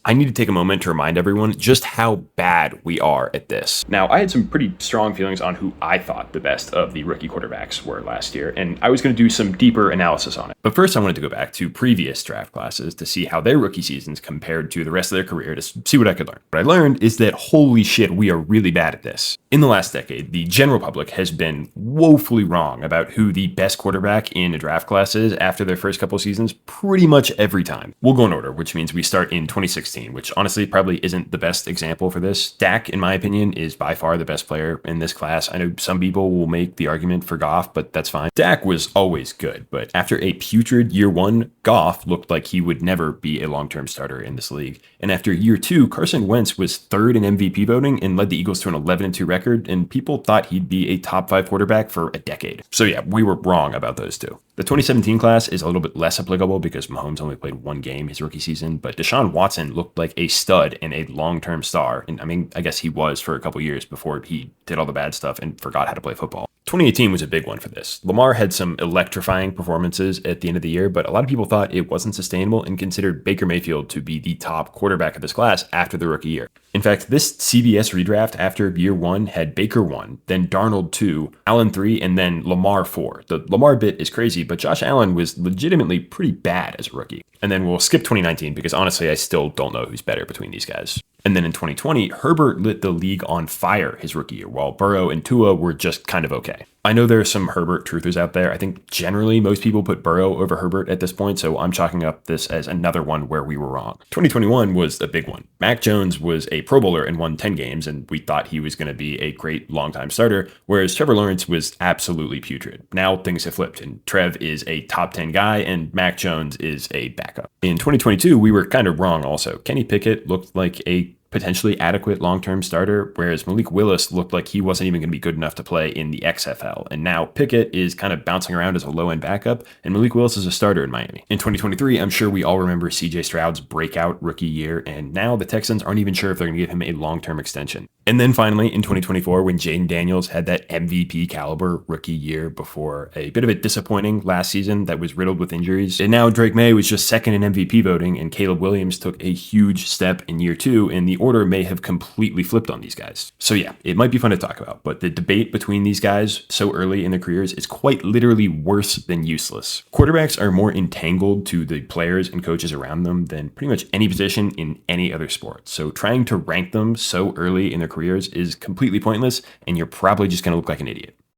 I need to take a moment to remind everyone just how bad we are at this. Now, I had some pretty strong feelings on who I thought the best of the rookie quarterbacks were last year, and I was going to do some deeper analysis on it. But first, I wanted to go back to previous draft classes to see how their rookie seasons compared to the rest of their career to see what I could learn. What I learned is that holy shit, we are really bad at this. In the last decade, the general public has been woefully wrong about who the best quarterback in a draft class is after their first couple seasons pretty much every time. We'll go in order, which means we start in 2016. Which honestly probably isn't the best example for this. Dak, in my opinion, is by far the best player in this class. I know some people will make the argument for Goff, but that's fine. Dak was always good, but after a putrid year one, Goff looked like he would never be a long-term starter in this league. And after year two, Carson Wentz was third in MVP voting and led the Eagles to an 11-2 record, and people thought he'd be a top 5 quarterback for a decade. So yeah, we were wrong about those two. The 2017 class is a little bit less applicable because Mahomes only played one game his rookie season, but Deshaun Watson looked like a stud and a long-term star. And I mean, I guess he was for a couple years before he did all the bad stuff and forgot how to play football. 2018 was a big one for this. Lamar had some electrifying performances at the end of the year, but a lot of people thought it wasn't sustainable and considered Baker Mayfield to be the top quarterback of this class after the rookie year. In fact, this CBS redraft after year one had Baker 1, then Darnold 2, Allen 3, and then Lamar 4. The Lamar bit is crazy, but Josh Allen was legitimately pretty bad as a rookie. And then we'll skip 2019 because honestly, I still don't know who's better between these guys. And then in 2020, Herbert lit the league on fire his rookie year, while Burrow and Tua were just kind of okay. I know there are some Herbert truthers out there. I think generally most people put Burrow over Herbert at this point, so I'm chalking up this as another one where we were wrong. 2021 was a big one. Mac Jones was a Pro Bowler and won 10 games, and we thought he was going to be a great longtime starter, whereas Trevor Lawrence was absolutely putrid. Now things have flipped, and Trev is a top 10 guy, and Mac Jones is a backup. In 2022, we were kind of wrong also. Kenny Pickett looked like a potentially adequate long-term starter, whereas Malik Willis looked like he wasn't even going to be good enough to play in the XFL. And now Pickett is kind of bouncing around as a low-end backup, and Malik Willis is a starter in Miami. In 2023, I'm sure we all remember CJ Stroud's breakout rookie year, and now the Texans aren't even sure if they're going to give him a long-term extension. And then finally, in 2024, when Jaden Daniels had that MVP caliber rookie year before a bit of a disappointing last season that was riddled with injuries, and now Drake May was just second in MVP voting, and Caleb Williams took a huge step in year two, and the order may have completely flipped on these guys. So yeah, it might be fun to talk about, but the debate between these guys so early in their careers is quite literally worse than useless. Quarterbacks are more entangled to the players and coaches around them than pretty much any position in any other sport. So trying to rank them so early in their careers is completely pointless, and you're probably just going to look like an idiot.